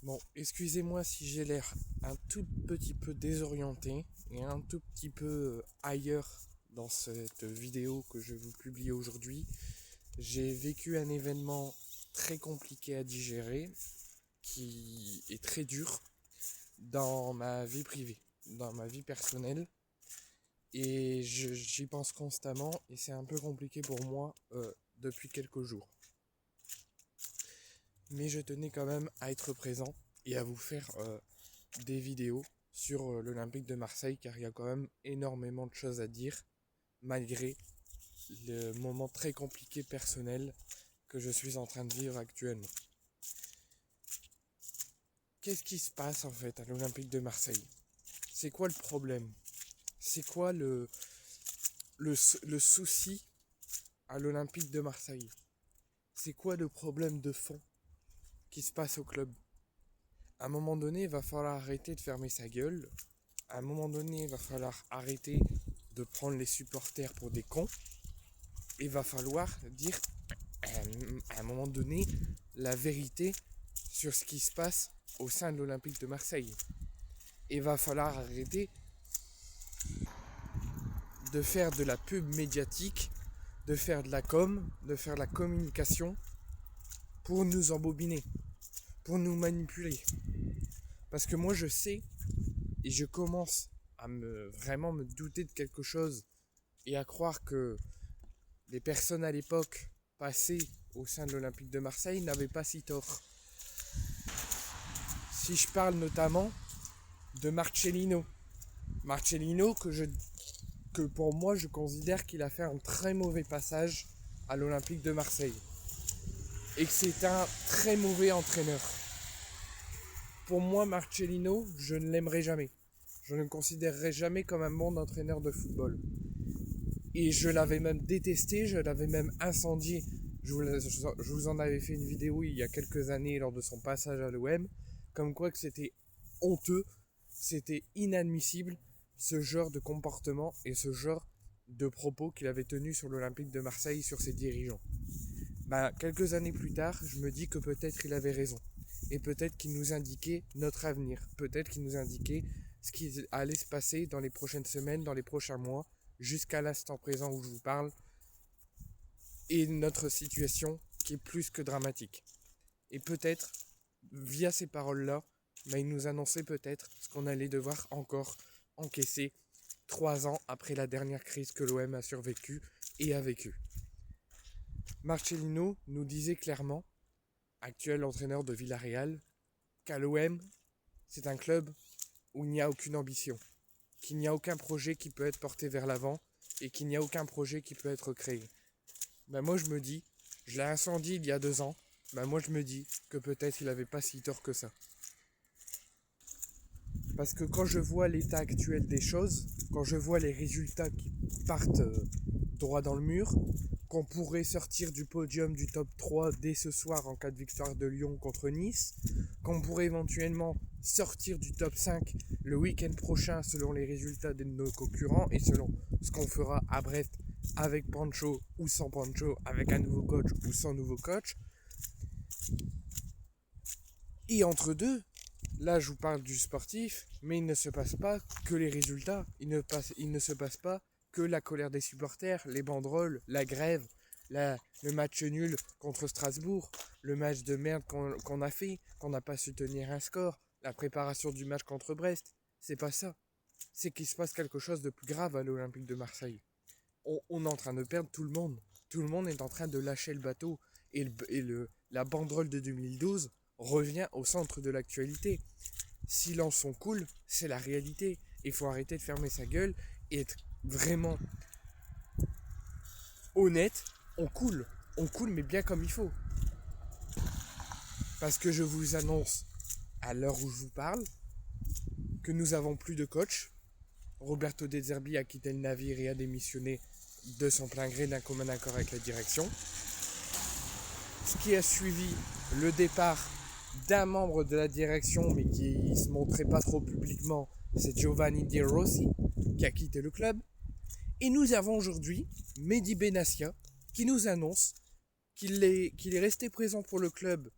Bon, excusez-moi si j'ai l'air un tout petit peu désorienté et un tout petit peu ailleurs dans cette vidéo que je vous publie aujourd'hui. J'ai vécu un événement très compliqué à digérer qui est très dur dans ma vie privée, dans ma vie personnelle. Et j'y pense constamment et c'est un peu compliqué pour moi depuis quelques jours. Mais je tenais quand même à être présent et à vous faire des vidéos sur l'Olympique de Marseille car il y a quand même énormément de choses à dire malgré le moment très compliqué personnel que je suis en train de vivre actuellement. Qu'est-ce qui se passe en fait à l'Olympique de Marseille? C'est quoi le problème? C'est quoi le souci à l'Olympique de Marseille? C'est quoi le problème de fond qui se passe au club? À un moment donné, il va falloir arrêter de fermer sa gueule. À un moment donné, il va falloir arrêter de prendre les supporters pour des cons. Il va falloir dire à un moment donné la vérité sur ce qui se passe au sein de l'Olympique de Marseille. Il va falloir arrêter de faire de la pub médiatique, de faire de la com, de faire de la communication pour nous embobiner, pour nous manipuler. Parce que moi je sais et je commence à vraiment me douter de quelque chose et à croire que les personnes à l'époque passées au sein de l'Olympique de Marseille n'avaient pas si tort. Si je parle notamment de Marcellino. Marcellino que pour moi je considère qu'il a fait un très mauvais passage à l'Olympique de Marseille. Et que c'est un très mauvais entraîneur. Pour moi, Marcellino, je ne l'aimerai jamais. Je ne le considérerai jamais comme un bon entraîneur de football. Et je l'avais même détesté, je l'avais même incendié. Je vous en avais fait une vidéo il y a quelques années lors de son passage à l'OM, comme quoi que c'était honteux, c'était inadmissible ce genre de comportement et ce genre de propos qu'il avait tenus sur l'Olympique de Marseille sur ses dirigeants. Quelques années plus tard, je me dis que peut-être il avait raison. Et peut-être qu'il nous indiquait notre avenir. Peut-être qu'il nous indiquait ce qui allait se passer dans les prochaines semaines, dans les prochains mois, jusqu'à l'instant présent où je vous parle, et notre situation qui est plus que dramatique. Et peut-être, via ces paroles-là, il nous annonçait peut-être ce qu'on allait devoir encore encaisser 3 ans après la dernière crise que l'OM a survécu et a vécue. Marcellino nous disait clairement, actuel entraîneur de Villarreal, qu'à l'OM, c'est un club où il n'y a aucune ambition, qu'il n'y a aucun projet qui peut être porté vers l'avant et qu'il n'y a aucun projet qui peut être créé. Moi je me dis, je l'ai incendié il y a 2 ans, moi je me dis que peut-être il n'avait pas si tort que ça. Parce que quand je vois l'état actuel des choses, quand je vois les résultats qui partent droit dans le mur, qu'on pourrait sortir du podium du top 3 dès ce soir en cas de victoire de Lyon contre Nice, qu'on pourrait éventuellement sortir du top 5 le week-end prochain selon les résultats de nos concurrents et selon ce qu'on fera à Brest avec Pancho ou sans Pancho, avec un nouveau coach ou sans nouveau coach. Et entre deux, là je vous parle du sportif, mais il ne se passe pas que les résultats, il ne se passe pas que la colère des supporters, les banderoles, la grève, le match nul contre Strasbourg, le match de merde qu'on a fait, qu'on n'a pas su tenir un score, la préparation du match contre Brest. C'est pas ça. C'est qu'il se passe quelque chose de plus grave à l'Olympique de Marseille. On est en train de perdre tout le monde. Tout le monde est en train de lâcher le bateau. La banderole de 2012 revient au centre de l'actualité. Silence on coule, c'est la réalité. Il faut arrêter de fermer sa gueule et être vraiment honnête. On coule mais bien comme il faut. Parce que je vous annonce, à l'heure où je vous parle, que nous avons plus de coach. Roberto De Zerbi a quitté le navire et a démissionné de son plein gré d'un commun accord avec la direction. Ce qui a suivi le départ d'un membre de la direction, mais qui se montrait pas trop publiquement, c'est Giovanni Di Rossi, qui a quitté le club. Et nous avons aujourd'hui Mehdi Benassia, qui nous annonce qu'il est resté présent pour le club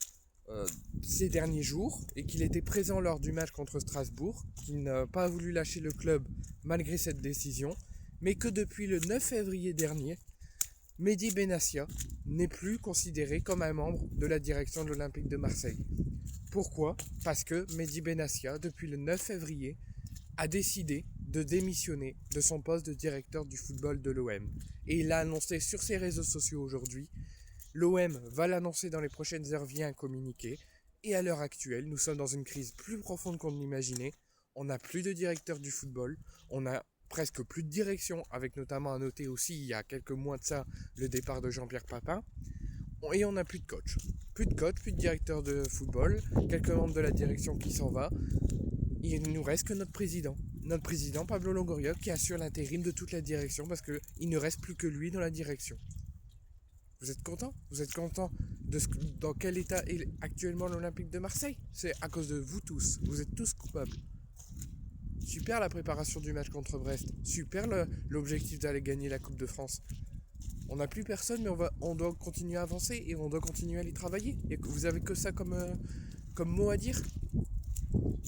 ces derniers jours et qu'il était présent lors du match contre Strasbourg, qu'il n'a pas voulu lâcher le club malgré cette décision, mais que depuis le 9 février dernier, Mehdi Benassia n'est plus considéré comme un membre de la direction de l'Olympique de Marseille. Pourquoi ? Parce que Mehdi Benassia, depuis le 9 février, a décidé de démissionner de son poste de directeur du football de l'OM. Et il l'a annoncé sur ses réseaux sociaux aujourd'hui. L'OM va l'annoncer dans les prochaines heures via un communiqué. Et à l'heure actuelle, nous sommes dans une crise plus profonde qu'on ne l'imaginait. On n'a plus de directeur du football, on a presque plus de direction, avec notamment à noter aussi, il y a quelques mois de ça, le départ de Jean-Pierre Papin. Et on n'a plus de coach. Plus de coach, plus de directeur de football, quelques membres de la direction qui s'en va. Il ne nous reste que notre président. Notre président, Pablo Longoria, qui assure l'intérim de toute la direction parce qu'il ne reste plus que lui dans la direction. Vous êtes content ? Vous êtes content de dans quel état est actuellement l'Olympique de Marseille ? C'est à cause de vous tous. Vous êtes tous coupables. Super la préparation du match contre Brest. Super l'objectif d'aller gagner la Coupe de France. On n'a plus personne, mais on doit continuer à avancer et on doit continuer à aller travailler. Et vous avez que ça comme mot à dire ?